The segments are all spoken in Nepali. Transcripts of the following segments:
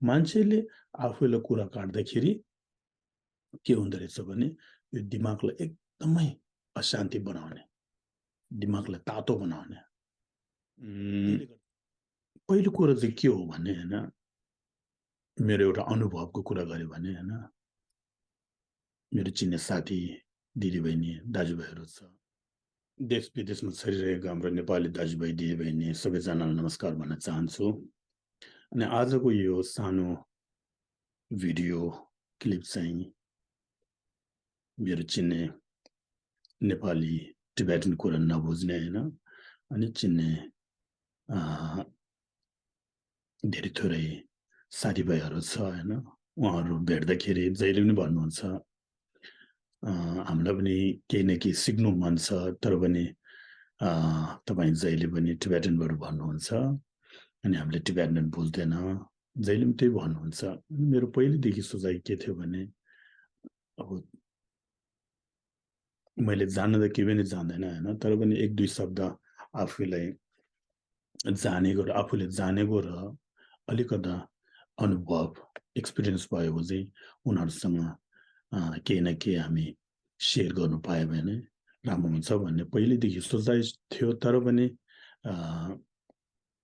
मान्छेले आफूलाई कुरा काट्दाखेरि के हुँदो रहेछ भने यो दिमागलाई एकदमै अशान्ति बनाउने, दिमागलाई तातो बनाउने। पहिलो कुरा चाहिँ के हो भने हैन, मेरो एउटा अनुभवको कुरा गऱ्यो भने हैन, मेरो चिन्ने साथी, दिदीबहिनी, दाजुभाइहरू छ। देश विदेशमा छरिरहेका हाम्रो नेपाली दाजुभाइ दिदीबहिनी सबैजनालाई नमस्कार भन्न चाहन्छु। अनि आजको यो सानो भिडियो क्लिप चाहिँ मेरो चिन्ने नेपाली टिबेटन कुरा नबुझ्ने हैन, अनि चिन्ने धेरै थोरै साथीभाइहरू छ हैन, उहाँहरू भेट्दाखेरि जहिले पनि भन्नुहुन्छ हामीलाई पनि केही न केही सिक्नु मन छ, तर पनि तपाईँ जहिले पनि टिबेटनबाट भन्नुहुन्छ अनि हामीले टिबेटन बुझ्दैन, जहिले पनि त्यही भन्नुहुन्छ। मेरो पहिलेदेखि सोचाइ के थियो भने अब मैले जान्न त के पनि जान्दैन हैन, तर पनि एक दुई शब्द आफूलाई जानेको र आफूले जानेको र अलिकता अनुभव एक्सपिरियन्स भएको चाहिँ उनीहरूसँग केही न केही हामी सेयर गर्नु पायो भने राम्रो हुन्छ भन्ने पहिलेदेखि सोचाइ थियो। तर पनि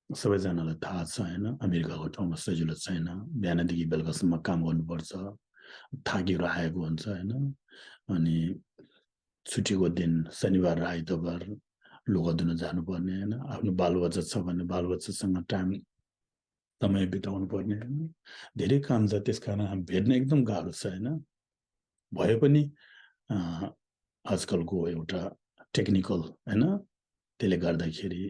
सबैजनालाई थाहा छ हैन, अमेरिकाको ठाउँमा सजिलो छैन, बिहानदेखि बेलुकासम्म काम गर्नुपर्छ, थाकेर आएको हुन्छ हैन, अनि छुट्टीको दिन शनिबार र आइतबार लुगा धुन जानुपर्ने हैन, आफ्नो बालबच्चा छ भने बालबच्चासँग समय बिताउनु पर्ने हैन, धेरै काम छ। त्यसकारण हामी भेट्न एकदम गाह्रो छ हैन। भए पनि आजकलको एउटा टेक्निकल हैन, त्यसले गर्दाखेरि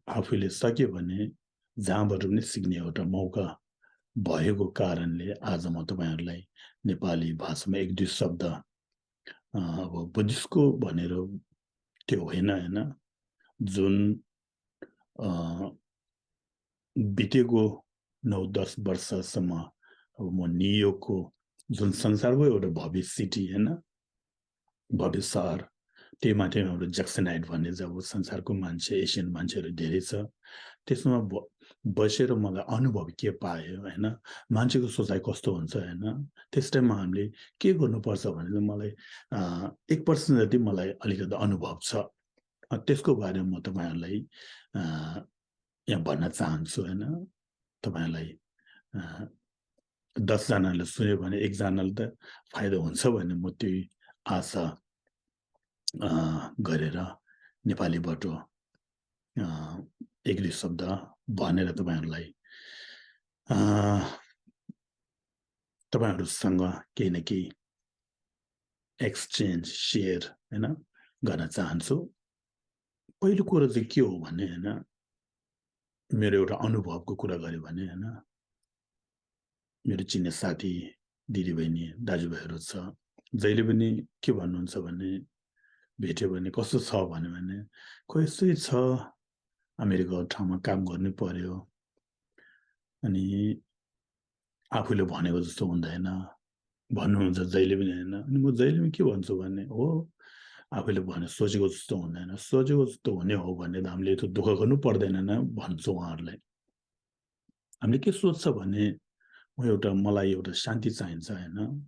आफूले सक्यो भने जहाँबाट पनि सिक्ने एउटा मौका भएको कारणले आज म तपाईहरुलाई नेपाली भाषामा एक दुई शब्द अब बुद्धिस्टको भनेर त्यो होइन हैन, जुन बितेको 9-10 वर्षसम्म अब म न्युयोर्कको जुन संसारको एउटा भव्य सिटी हैन, भव्य सहर, त्यही माथि हाम्रो जक्सनाइट भन्ने जब संसारको मान्छे एसियन मान्छेहरू धेरै छ, त्यसमा बसेर मलाई अनुभव के पायो हैन, मान्छेको सोचाइ कस्तो हुन्छ हैन, त्यस टाइममा हामीले के गर्नुपर्छ भने मलाई 1% जति मलाई अलिकति अनुभव छ। त्यसको बारेमा म तपाईहरुलाई यहाँ भन्न चाहन्छु हैन। तपाईहरुलाई 10 जनाले सुन्यो भने 1 जनाले त फाइदा हुन्छ भन्ने म त्यही आशा गरेर नेपालीबाट एक दुई शब्द भनेर तपाईहरुसँग केही न केही एक्सचेन्ज शेयर हैन गर्न चाहन्छु। पहिलो कुरा चाहिँ के हो भने हैन, मेरो एउटा अनुभवको कुरा गऱ्यो भने हैन, मेरो चिन्ने साथी, दिदीबहिनी, दाजुभाइहरू छ, जहिले पनि के भन्नुहुन्छ भने भेट्यो भने कस्तो छ भन्यो भने खोइ यस्तै छ, अमेरिकाको ठाउँमा काम गर्नु पर्यो, अनि आफूले भनेको जस्तो हुँदैन भन्नुहुन्छ जहिले पनि हैन। अनि म जहिले पनि के भन्छु भने हो, आफूले भने सोचेको जस्तो हुँदैन, सोचेको जस्तो हुने हो भने त हामीले त दुःख गर्नु पर्दैन न भन्छु उहाँहरूलाई। हामीले के सोच्छ भने मलाई एउटा शान्ति चाहिन्छ हैन,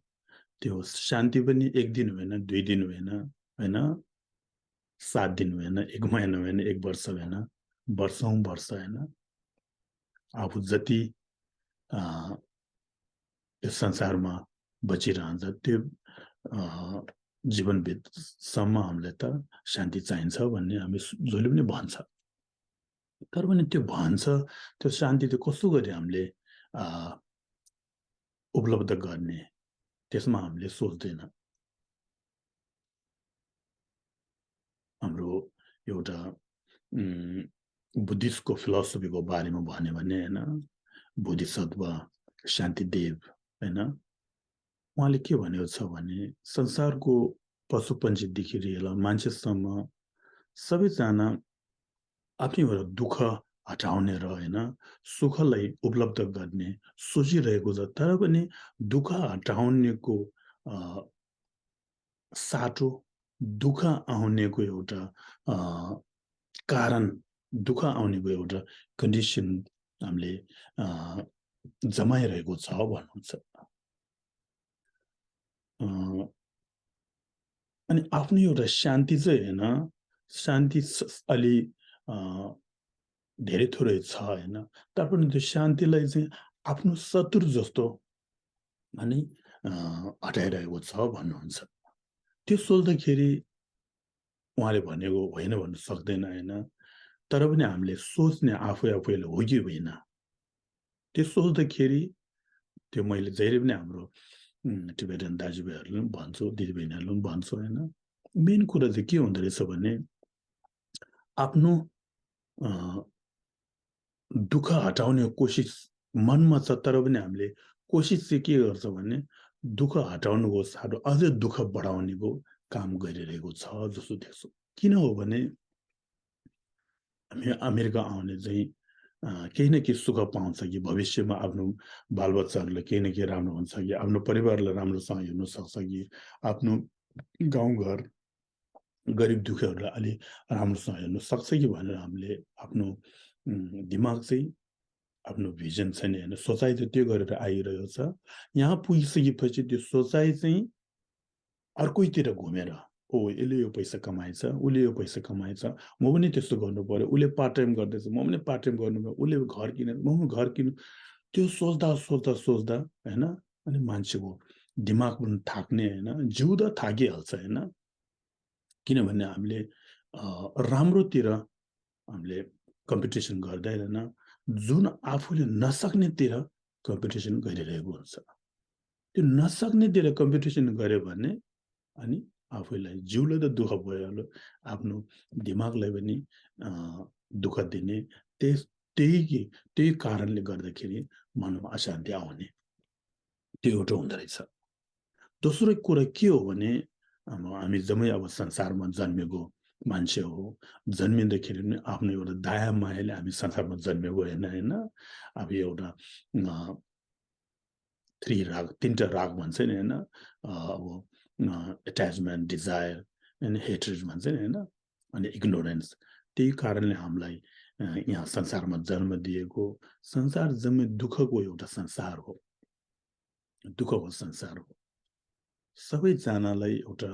त्यो शान्ति पनि 1 दिन होइन, 2 दिन होइन हैन, 7 दिन होइन, 1 महिना होइन, 1 वर्ष होइन, वर्षौं वर्ष हैन, आफू जति यो संसारमा बचिरहन्छ त्यो जीवनसम्म हामीलाई त शान्ति चाहिन्छ भन्ने हामी जहिले पनि भन्छ। तर पनि त्यो भन्छ, त्यो शान्ति त कसो गरी हामीले उपलब्ध गर्ने, त्यसमा हामीले सोच्दैन। हाम्रो एउटा बुद्धिस्टको फिलोसफीको बारेमा भन्यो भने हैन, बोधिसत्व शान्तिदेव हैन, उहाँले के भनेको छ भने संसारको पशुपन्छीदेखि लिएर मान्छेसम्म सबैजना आफ्नै एउटा दुःख हटाउने र हैन सुखलाई उपलब्ध गर्ने सोचिरहेको छ। तर पनि दुःख हटाउनेको साटो, दुःख आउनेको एउटा कारण, दुःख आउनेको एउटा कन्डिसन हामीले जमाइरहेको छ भन्नुहुन्छ। अनि आफ्नो एउटा शान्ति चाहिँ हैन, शान्ति अलि धेरै थोरै छ हैन, तर पनि त्यो शान्तिलाई चाहिँ आफ्नो शत्रु जस्तो अनि हटाइरहेको छ भन्नुहुन्छ। त्यो सोच्दाखेरि उहाँले भनेको होइन भन्नु सक्दैन हैन, तर पनि हामीले सोच्ने आफैले हो कि होइन, त्यो सोच्दाखेरि त्यो मैले जहिले पनि हाम्रो टिबेटन दाजुभाइहरूले पनि भन्छु, दिदीबहिनीहरूले पनि भन्छु होइन, मेन कुरा चाहिँ के हुँदो रहेछ भने आफ्नो दुःख हटाउने कोसिस मनमा छ, तर पनि हामीले कोसिस चाहिँ के गर्छ भने दुःख हटाउनुको साथै अझै दुःख बढाउनेको काम गरिरहेको छ जस्तो देख्छु। किन हो भने हामी अमेरिका आउने चाहिँ केही न केही सुख पाउँछ कि भविष्यमा आफ्नो बालबच्चाहरूलाई केही न केही राम्रो हुन्छ कि आफ्नो परिवारलाई राम्रोसँग हिँड्नु सक्छ कि आफ्नो गाउँघर गरिब दुःखीहरूलाई अलि राम्रोसँग हेर्नु सक्छ कि भनेर हामीले आफ्नो दिमाग चाहिँ आफ्नो भिजन छ नि होइन, सोचाइ चाहिँ त्यो गरेर आइरहेको छ। यहाँ पुगिसकेपछि त्यो सोचाइ चाहिँ अर्कैतिर घुमेर ओ यसले यो पैसा कमाएछ, उसले यो पैसा कमाएछ, म पनि त्यस्तो गर्नु पर्यो, उसले पार्ट टाइम गर्दैछ म पनि पार्ट टाइम गर्नु पर्यो, उसले घर किने म पनि घर किन्नु, त्यो सोच्दा सोच्दा सोच्दा होइन, अनि मान्छेको दिमाग पनि थाक्ने होइन, जिउ त थाकिहाल्छ होइन, किनभने हामीले राम्रोतिर हामीले कम्पिटिसन गर्दैन, जुन आफूले नसक्नेतिर कम्पिटिसन गरिरहेको हुन्छ। त्यो नसक्नेतिर कम्पिटिसन गर्यो भने अनि आफूलाई जिउलाई त दुःख भइहाल्यो, आफ्नो दिमागलाई पनि दुःख दिने, त्यही कारणले गर्दाखेरि मनमा अशान्ति आउने, त्यो एउटा हुँदो रहेछ। दोस्रो कुरा के हो भने हामी जम्मै अब संसारमा जन्मेको मान्छे हो, जन्मिँदाखेरि पनि आफ्नो एउटा दया मायाले हामी संसारमा जन्मेको होइन, अब एउटा तीनटा राग भन्छ नि होइन, अब एट्याचमेन्ट, डिजायर अनि हेट्रेड भन्छ नि होइन, अनि इग्नोरेन्स, त्यही कारणले हामीलाई यहाँ संसारमा जन्म दिएको, संसार जम्मै दुःखको एउटा संसार हो, दुःखको संसार हो। सबैजनालाई एउटा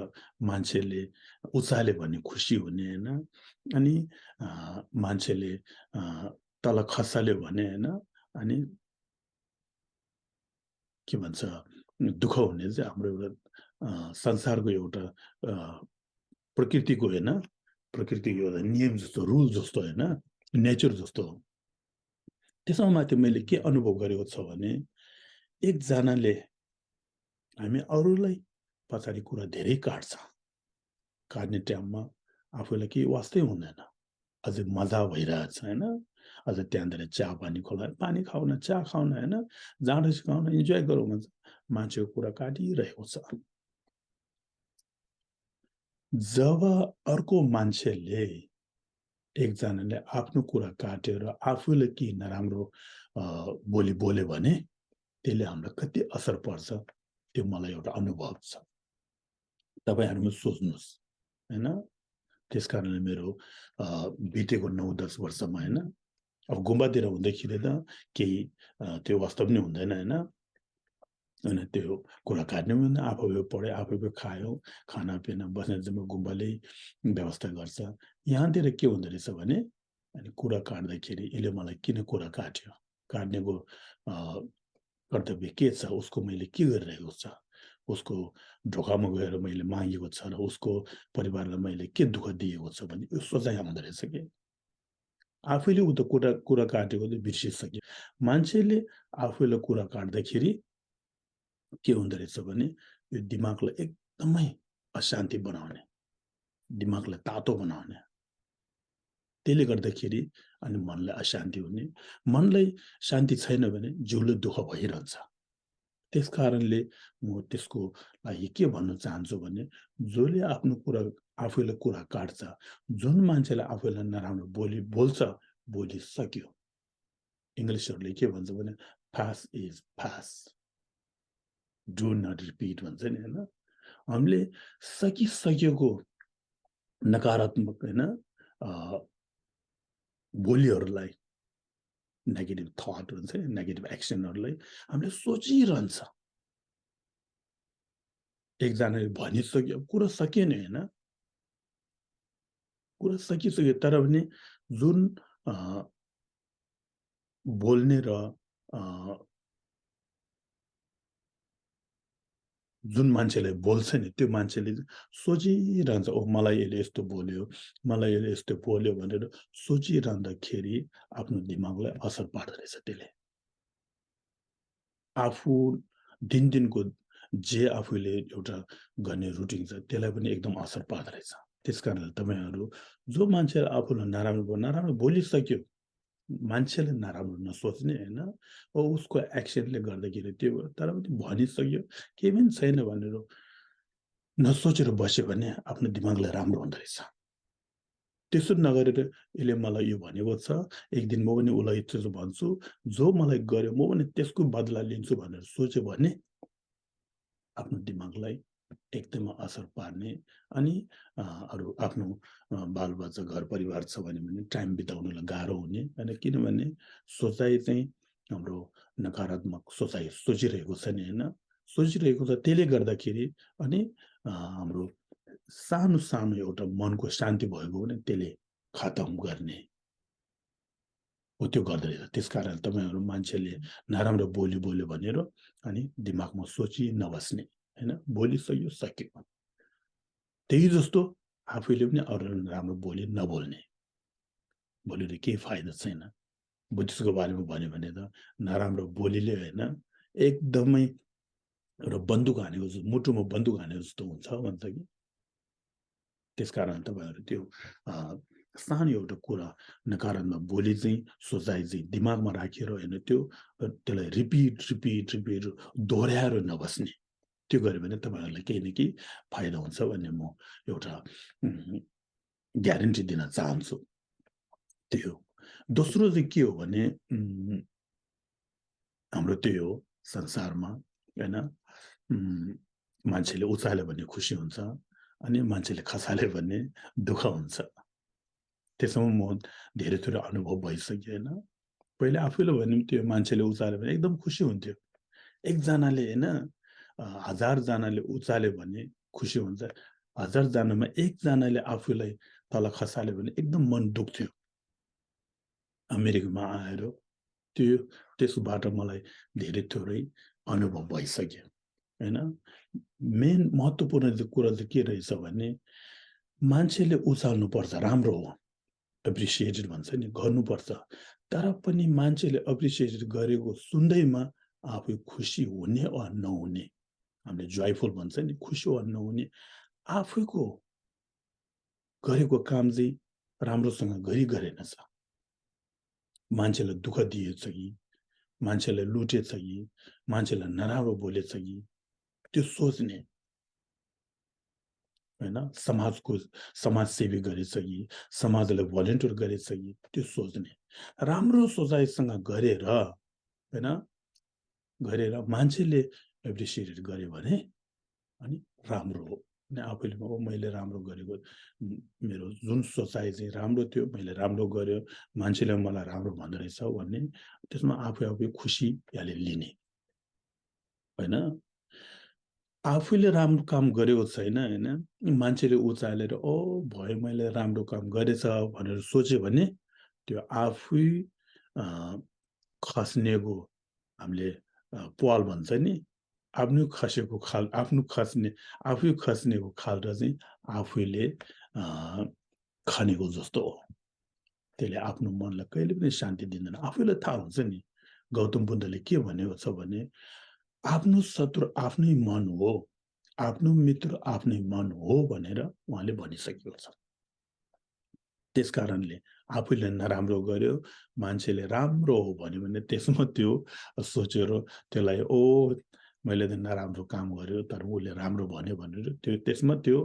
मान्छेले उचाल्यो भने खुसी हुने होइन, अनि मान्छेले तल खसाल्यो भने होइन, अनि के भन्छ दुःख हुने चाहिँ हाम्रो एउटा संसारको एउटा प्रकृतिको होइन, प्रकृतिको एउटा नियम जस्तो, रुल जस्तो होइन, नेचर जस्तो हो। त्यसमा माथि मैले के अनुभव गरेको छ भने एकजनाले हामी अरूलाई पछाडि कुरा धेरै काट्ने टाइममा आफूलाई केही वास्तै हुँदैन, अझै मजा भइरहेछ होइन, अझ त्यहाँनिर चिया पानी खोला, पानी खाउन, चिया खाउन होइन, जाँड सिकाउन, इन्जोय गरौँ भन्छ, मान्छेको कुरा काटिरहेको छ। जब अर्को मान्छेले एकजनाले आफ्नो कुरा काटेर आफूले केही नराम्रो बोली बोल्यो भने त्यसले हामीलाई कति असर पर्छ, त्यो मलाई एउटा अनुभव छ। तपाईँहरू सोच्नुहोस् होइन, त्यस कारणले मेरो बितेको 9-10 वर्षमा होइन, अब गुम्बातिर हुँदाखेरि त केही त्यो वास्तव पनि हुँदैन होइन, अनि त्यो कुरा काट्नु पनि आफै पढ्यो, आफै खायो, खानापिना बस्ने जम्मै गुम्बाले व्यवस्था गर्छ। यहाँतिर के हुँदो रहेछ भने अनि कुरा काट्दाखेरि यसले मलाई किन कुरा काट्यो, काट्नेको कर्तव्य के छ, उसको मैले के गरिरहेको छ, उसको ढोकामा गएर मैले मागेको छ र उसको परिवारलाई मैले के दुःख दिएको छ भन्ने यो सोचाइ आउँदो रहेछ कि आफैले ऊ त कुरा काटेको त बिर्सिसक्यो। मान्छेले आफैले कुरा काट्दाखेरि के हुँदो रहेछ भने यो दिमागलाई एकदमै अशान्ति बनाउने, दिमागलाई तातो बनाउने, त्यसले गर्दाखेरि अनि मनलाई अशान्ति हुने, मनलाई शान्ति छैन भने जिउले दुःख भइरहन्छ। त्यस कारणले म त्यसको लागि के भन्न चाहन्छु भने जसले आफ्नो कुरा आफैले कुरा काट्छ, जुन मान्छेले आफैलाई नराम्रो बोली बोल्छ, बोली सक्यो। इङ्ग्लिसहरूले के भन्छ भने fast is fast, do not repeat भन्छ नि होइन, हामीले सकिसकेको नकारात्मक होइन बोलीहरूलाई नेगेटिभ थट हुन्छ नि नेगेटिभ एक्सनहरूलाई हामीले सोचिरहन्छ एकजनाले भनिसक्यो कुरा सकियो नि होइन कुरा सकिसक्यो तर पनि जुन बोल्ने र जुन मान्छेले बोल्छ नि त्यो मान्छेले सोचिरहन्छ ओ मलाई यसले यस्तो बोल्यो मलाई यसले यस्तो बोल्यो भनेर सोचिरहँदाखेरि आफ्नो दिमागलाई असर पार्दो रहेछ त्यसले आफू दिनको जे आफूले एउटा गर्ने रुटिन छ त्यसलाई पनि एकदम असर पार्दो रहेछ त्यसकारणले तपाईँहरू जो मान्छेले आफूलाई नराम्रो बोलिसक्यो मान्छेले नराम्रो नसोच्ने होइन उसको एक्सनले गर्दाखेरि त्यो तर पनि भनिसक्यो केही पनि छैन भनेर नसोचेर बस्यो भने आफ्नो दिमागलाई राम्रो हुँदो रहेछ त्यसो नगरेर यसले मलाई यो भनेको छ एक दिन म पनि उसलाई त्यसो भन्छु जो मलाई गर्यो म पनि त्यसको बदला लिन्छु भनेर सोच्यो भने आफ्नो दिमागलाई एकदमै असर पार्ने अनि अरू आफ्नो बालबच्चा घर परिवार छ भने टाइम बिताउनलाई गाह्रो हुने होइन किनभने सोचाइ चाहिँ हाम्रो नकारात्मक सोचाइ सोचिरहेको छ नि होइन सोचिरहेको छ त्यसले गर्दाखेरि अनि हाम्रो सानो सानो एउटा मनको शान्ति भएको भने त्यसले खतम गर्ने हो त्यो गर्दो रहेछ त्यसकारण तपाईँहरू मान्छेले नराम्रो बोल्यो भनेर अनि दिमागमा सोची नबस्ने होइन बोलिसक्यो सक्यो त्यही जस्तो आफैले पनि अरूलाई राम्रो बोली नबोल्ने बोलेर केही फाइदा छैन बुद्धिस्टको बारेमा भन्यो भने त नराम्रो बोलीले होइन एकदमै एउटा बन्दुक हानेको जस्तो मुटुमा बन्दुक हानेको जस्तो हुन्छ भन्छ कि त्यसकारण तपाईँहरू त्यो सानो एउटा कुरा नकारात्मक बोली चाहिँ सोचाइ चाहिँ दिमागमा राखेर होइन त्यसलाई रिपिट दोहोऱ्याएर नबस्ने त्यो गर्यो भने तपाईँहरूलाई केही न केही फाइदा हुन्छ भन्ने म एउटा ग्यारेन्टी दिन चाहन्छु त्यो दोस्रो चाहिँ के हो भने हाम्रो त्यो हो संसारमा होइन मान्छेले उचाल्यो भने खुसी हुन्छ अनि मान्छेले खसाल्यो भने दुःख हुन्छ त्यसमा म धेरै थोरै अनुभव भइसक्यो होइन पहिले आफूले भने त्यो मान्छेले उचाल्यो भने एकदम खुसी हुन्थ्यो एकजनाले होइन 1000 जनाले उचाल्यो भने खुसी हुन्छ 1000 जनामा एकजनाले आफूलाई तल खसाल्यो भने एकदम मन दुख्थ्यो अमेरिकामा आएर त्यसबाट मलाई धेरै थोरै अनुभव भइसक्यो होइन मेन महत्त्वपूर्ण कुरा चाहिँ के रहेछ भने मान्छेले उचाल्नुपर्छ राम्रो हो एप्रिसिएटेड भन्छ नि गर्नुपर्छ तर पनि मान्छेले एप्रिसिएटेड गरेको सुन्दैमा आफू खुसी हुने वा नहुने हामीले जोयफुल भन्छ नि खुसी वा नहुने आफैको गरेको काम चाहिँ राम्रोसँग गरेनछ मान्छेलाई दुःख दिएछ कि मान्छेलाई लुटेछ कि मान्छेलाई नराम्रो बोलेछ कि त्यो सोच्ने होइन समाजसेवी गरेछ कि समाजलाई भलिन्टियर गरेछ कि त्यो सोच्ने राम्रो सोचाइसँग गरेर होइन मान्छेले एप्रिसिएट गर्यो भने अनि राम्रो हो अनि आफैले मैले राम्रो गरेको मेरो जुन सोचाइ चाहिँ राम्रो थियो मैले राम्रो गर्यो मान्छेले मलाई राम्रो भन्दो रहेछ भन्ने त्यसमा आफै खुसीले लिने होइन आफूले राम्रो काम गरेको छैन होइन मान्छेले उचालेर भयो मैले राम्रो काम गरेछ भनेर सोच्यो भने त्यो आफै खस्नेको हामीले पाल भन्छ नि आफै खस्नेको खाल र चाहिँ आफैले खनेको जस्तो हो त्यसले आफ्नो मनलाई कहिले पनि शान्ति दिँदैन आफैलाई थाहा हुन्छ नि गौतम बुद्धले के भनेको छ भने आफ्नो शत्रु आफ्नै मन हो आफ्नो मित्र आफ्नै मन हो भनेर उहाँले भनिसकेको छ त्यसकारणले आफूले नराम्रो गर्यो मान्छेले राम्रो हो भन्यो भने त्यसमा त्यो सोचेर त्यसलाई मैले त नराम्रो काम गर्यो तर उसले राम्रो भन्यो भनेर त्यसमा त्यो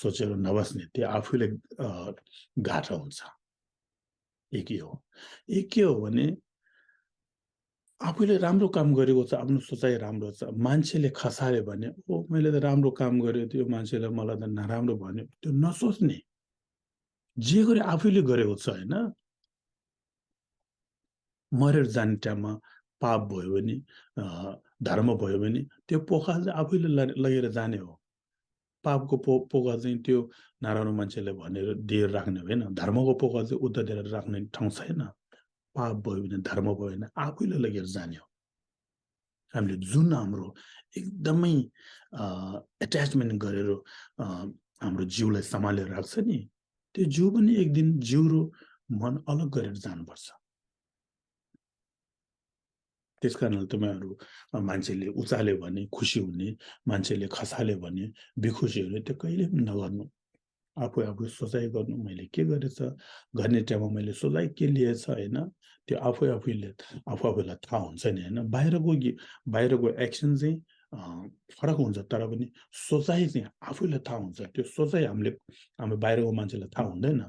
सोचेर नबस्ने त्यो आफूले गाह्रो हुन्छ एक के हो भने आफूले राम्रो काम गरेको छ आफ्नो सोचाइ राम्रो छ मान्छेले खसाल्यो भने मैले त राम्रो काम गरेँ त्यो मान्छेले मलाई त नराम्रो भन्यो त्यो नसोच्ने जे गरे आफैले गरेको छ होइन मरेर जाने टाइममा पाप भयो भने धर्म भयो भने त्यो पोखा चाहिँ आफैले लगेर जाने हो। पापको पोखा चाहिँ त्यो नराम्रो मान्छेले भनेर दिएर राख्ने होइन। धर्मको पोखा चाहिँ उता दिएर राख्ने ठाउँ छैन। पाप भयो भने धर्म भयो भने आफैले लगेर जाने हो। हामीले जुन हाम्रो एकदमै एट्याचमेन्ट गरेर हाम्रो जिउलाई सम्हालेर राख्छ नि, त्यो जिउ पनि एक दिन जिउ र मन अलग गरेर जानुपर्छ। त्यस कारणले तपाईँहरू मान्छेले उचाल्यो भने खुसी हुने, मान्छेले खसाल्यो भने बेखुसी हुने, त्यो कहिले पनि नगर्नु। आफू सोचाइ गर्नु, मैले के गरेछ, गर्ने टाइममा मैले सोचाइ के लिएछ होइन, त्यो आफूलाई थाहा हुन्छ नि होइन। बाहिरको एक्सन चाहिँ फरक हुन्छ, तर पनि सोचाइ चाहिँ आफूलाई थाहा हुन्छ। त्यो सोचाइ हाम्रो बाहिरको मान्छेलाई थाहा हुँदैन।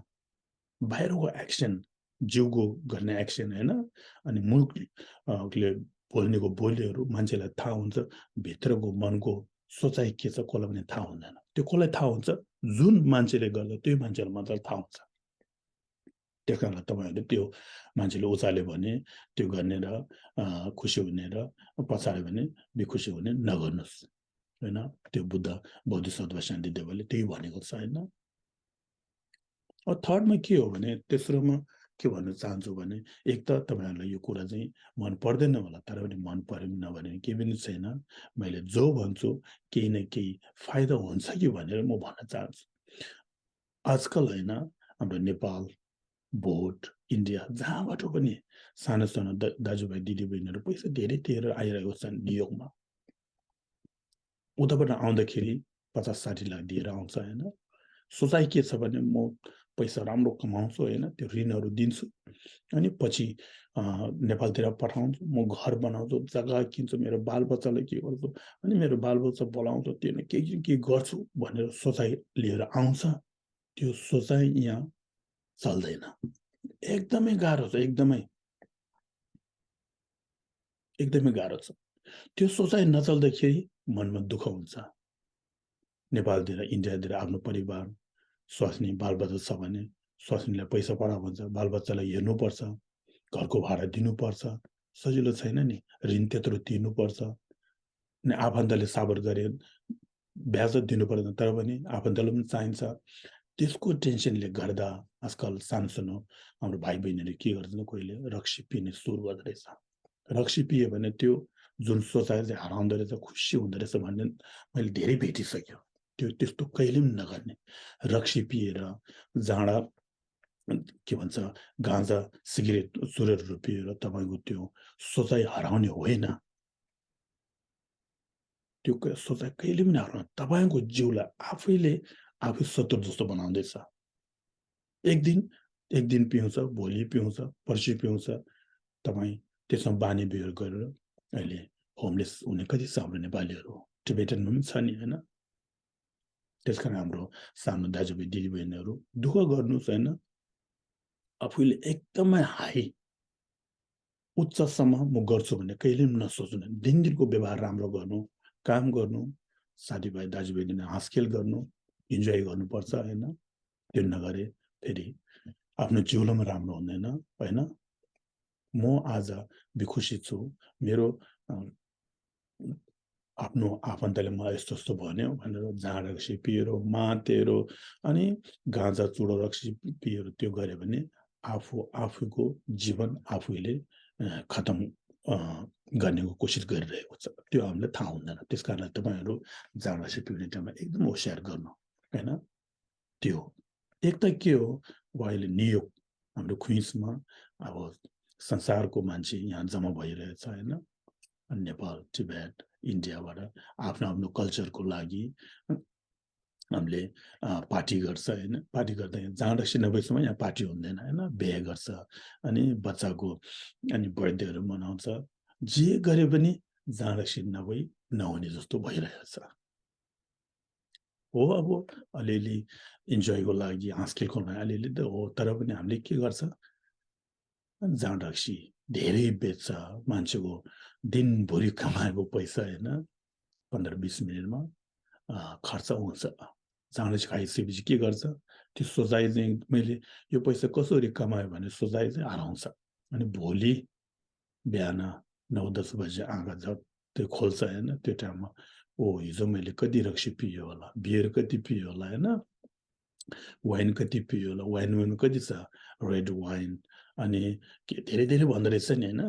बाहिरको एक्सन, जिउको गर्ने एक्सन होइन, अनि मुखले बोल्नेको बोलीहरू मान्छेलाई थाहा हुन्छ। भित्रको मनको सोचाइ के छ कसलाई पनि थाहा हुँदैन। त्यो कसलाई थाहा हुन्छ, जुन मान्छेले गर्दा त्यो मान्छेलाई मात्र थाहा हुन्छ। त्यस कारणले तपाईँहरूले त्यो मान्छेले उचाल्यो भने त्यो गर्ने र खुसी हुने र पछाड्यो भने बेखुसी हुने नगर्नुहोस् होइन। त्यो बौद्ध सत्व शान्ति देवले त्यही भनेको छ होइन। थर्डमा के हो भने, तेस्रोमा के भन्न चाहन्छु भने, एक त तपाईँहरूलाई यो कुरा चाहिँ मन पर्दैन होला, तर पनि मन पऱ्यो पनि नभने केही पनि छैन। मैले जो भन्छु केही न केही फाइदा हुन्छ कि भनेर म भन्न चाहन्छु। आजकल होइन, हाम्रो नेपाल, भोट, इन्डिया, जहाँबाट पनि सानो सानो दाजुभाइ दिदीबहिनीहरू पैसा धेरै तिरेर आइरहेको छन् न्युयोर्कमा। उताबाट आउँदाखेरि 50-60 लाख दिएर आउँछ होइन। सोचाइ के छ भने, म पैसा राम्रो कमाउँछु होइन, त्यो ऋणहरू दिन्छु, अनि पछि नेपालतिर पठाउँछु, म घर बनाउँछु, जग्गा किन्छु, मेरो बालबच्चालाई के गर्छु, अनि मेरो बालबच्चा बोलाउँछु, त्यो न के गर्छु भनेर सोचाइ लिएर आउँछ। त्यो सोचाइ यहाँ चल्दैन। एकदमै गाह्रो छ, एकदमै गाह्रो छ। त्यो सोचाइ नचल्दाखेरि मनमा दुःख हुन्छ। नेपालतिर, इन्डियातिर आफ्नो परिवार स्वास्नी बालबच्चा छ भने स्वास्नीलाई पैसा पढाउ भन्छ, बालबच्चालाई हेर्नुपर्छ, घरको भाडा दिनुपर्छ, सजिलो छैन नि। ऋण त्यत्रो तिर्नुपर्छ, अनि आफन्तले साबर गरे ब्याज दिनु पर्दैन, तर पनि आफन्तलाई पनि चाहिन्छ। त्यसको टेन्सनले गर्दा आजकल सानो सानो हाम्रो भाइ बहिनीले के गर्छन्, कोहीले रक्सी पिने सुरु गर्दो रहेछ। रक्सी पियो भने त्यो जुन सोचाइ चाहिँ हराउँदो रहेछ, खुसी हुँदो रहेछ भन्ने मैले धेरै भेटिसक्यो। त्यो त्यस्तो कहिले पनि नगर्ने। रक्सी पिएर जाँडा के भन्छ, गाँजा सिगरेट चुरोटहरू पिएर तपाईँको त्यो सोचाइ हराउने होइन। त्यो सोचाइ कहिले पनि हराउनु, तपाईँको जिउलाई आफै शत्रु जस्तो बनाउँदैछ। एक दिन पिउँछ, भोलि पिउँछ, पर्सि पिउँछ, तपाईँ त्यसमा बानी बिहोर गरेर अहिले होमलेस हुने कति छ हाम्रो नेपालीहरू, टिबेटनमा पनि छ नि होइन। त्यस कारण हाम्रो सानो दाजुभाइ दिदीबहिनीहरू दुःख गर्नुहोस् होइन। आफूले एकदमै हाई उच्चसम्म म गर्छु भने कहिले पनि नसोच्नु। दिनको व्यवहार राम्रो गर्नु, काम गर्नु, साथीभाइ दाजुभाइले हाँसखेल गर्नु, इन्जोय गर्नुपर्छ होइन। त्यो नगरे फेरि आफ्नो जिउलाई पनि राम्रो हुँदैन होइन। म आज बेखुसी छु, मेरो आफ्नो आफन्तले मलाई यस्तो यस्तो भन्यो भनेर जाँड रक्सी पिएर मातेर अनि गाँजा चुडो रक्सी पिएर त्यो गऱ्यो भने आफूको जीवन आफूले खतम गर्नेको कोसिस गरिरहेको छ। त्यो हामीलाई थाहा हुँदैन। त्यस कारणले तपाईँहरू जाँड रक्सी पिउने टाइममा एकदम होसियार गर्नु होइन। त्यो एक त के हो, अहिले न्युयोर्क हाम्रो क्विन्समा अब संसारको मान्छे यहाँ जम्मा भइरहेछ होइन। नेपाल, टिबेट, इन्डियाबाट आफ्नो कल्चरको लागि हामीले पार्टी गर्छ होइन। पार्टी गर्दा यहाँ जाँड रक्सी नभएसम्म यहाँ पार्टी हुँदैन होइन। बिहे गर्छ, अनि बच्चाको अनि बर्थडेहरू मनाउँछ, जे गरे पनि जाँड रक्सी नभई नहुने जस्तो भइरहेछ हो। अब अलिअलि इन्जोयको लागि, हाँसखेलको लागि अलिअलि त हो, तर पनि हामीले के गर्छ, जाँड रक्सी धेरै बेच्छ। मान्छेको दिनभरि कमाएको पैसा होइन 15-20 मिनटमा खर्च हुन्छ। जाँड रक्सी खाइसकेपछि के गर्छ, त्यो सोचाइ चाहिँ मैले यो पैसा कसरी कमायो भने सोचाइ चाहिँ हराउँछ। अनि भोलि बिहान 9-10 बजे आँखा झट्टै खोल्छ होइन त्यो टाइममा ओ हिजो मैले कति रक्सी पियो होला बियर कति पियो होला होइन वाइन कति पियो होला वाइन कति छ रेड वाइन अनि के धेरै धेरै भन्दो रहेछ नि होइन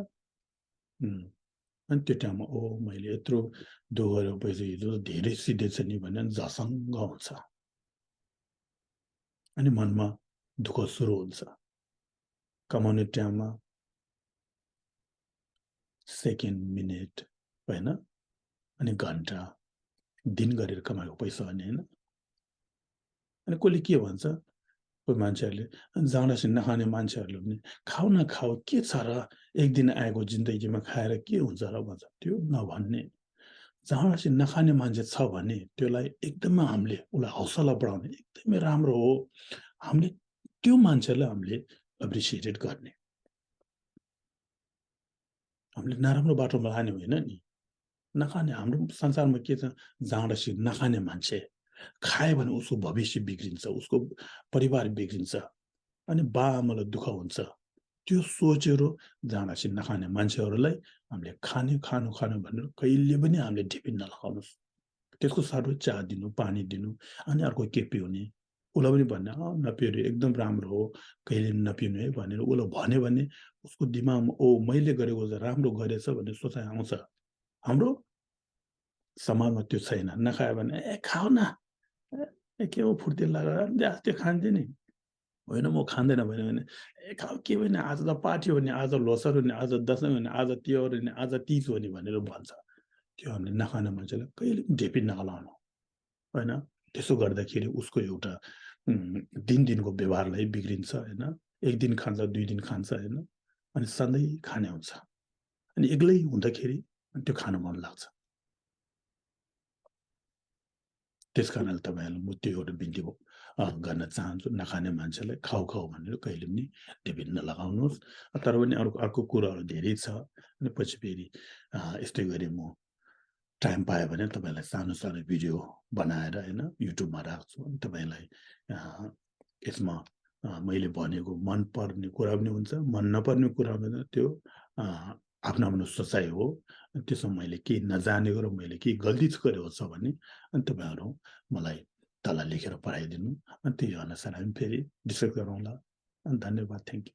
अनि त्यो टाइममा ओ मैले यत्रो दुःख गरेर पैसा हिजो धेरै सिधेछ नि भनेर झसङ्ग हुन्छ अनि मनमा दुःख सुरु हुन्छ कमाउने टाइममा सेकेन्ड मिनेट होइन अनि घन्टा दिन गरेर कमाएको पैसा भने होइन अनि कसले के भन्छ कोही मान्छेहरूले जाँडासी नखाने मान्छेहरूले पनि खाऊ न खाऊ के छ र एक दिन आएको जिन्दगीमा खाएर के हुन्छ र भन्छ त्यो नभन्ने जाँडासी नखाने मान्छे छ भने त्यसलाई एकदमै हामीले उसलाई हौसला बढाउने एकदमै राम्रो हो हामीले त्यो मान्छेलाई हामीले एप्रिसिएटेड गर्ने हामीले नराम्रो बाटोमा लाने होइन नि नखाने हाम्रो संसारमा के छ जाँडासी नखाने मान्छे खायो भने उसको भविष्य बिग्रिन्छ उसको परिवार बिग्रिन्छ अनि बाआमालाई दुःख हुन्छ त्यो सोचेर जाँडासी नखाने मान्छेहरूलाई हामीले खाने खानु खानु भनेर कहिले पनि हामीले ढिपिन नलगाउनुहोस् त्यसको साटो चिया दिनु पानी दिनु अनि अर्को के पिउने उसलाई पनि भन्ने नपिउने एकदम राम्रो हो कहिले नपिउनु है भनेर उसलाई भन्यो भने उसको दिमागमा ओ मैले गरेको राम्रो गरेछ भन्ने सोचाइ आउँछ हाम्रो समाजमा त्यो छैन नखायो भने ए खाऊ न के हो फुर्ती लागेर त्यो खान्थेँ नि होइन म खाँदैन भने ए खाऊ के भने आज त पार्टी हो नि आज लोसार हो नि आज दसैँ हो नि आज तिहार हो नि आज तिज हो नि भनेर भन्छ त्यो हामीले नखाने मान्छेलाई कहिले पनि ढेपी नहलाउनु होइन त्यसो गर्दाखेरि उसको एउटा दिनको व्यवहारलाई बिग्रिन्छ होइन एक दिन खान्छ 2 दिन खान्छ होइन अनि सधैँ खाने हुन्छ अनि एक्लै हुँदाखेरि त्यो खान मन लाग्छ त्यस कारणले तपाईँहरूलाई म त्यो एउटा बिन्ती गर्न चाहन्छु नखाने मान्छेलाई खाऊ खाऊ भनेर कहिले पनि ढिपिन नलगाउनुहोस् तर पनि अर्को कुराहरू धेरै छ अनि पछि फेरि यस्तै गरी म टाइम पायो भने तपाईँलाई सानो सानो भिडियो बनाएर होइन युट्युबमा राख्छु अनि तपाईँलाई यसमा मैले भनेको मनपर्ने कुरा पनि हुन्छ मन नपर्ने कुरा पनि त्यो आफ्नो आफ्नो सोचाइ हो त्यसमा मैले केही नजानेको र मैले केही गल्ती गरेको छ भने अनि तपाईँहरू मलाई तल लेखेर पठाइदिनु अनि त्यही अनुसार हामी फेरि डिस्कस गरौँला अनि धन्यवाद थ्याङ्क यू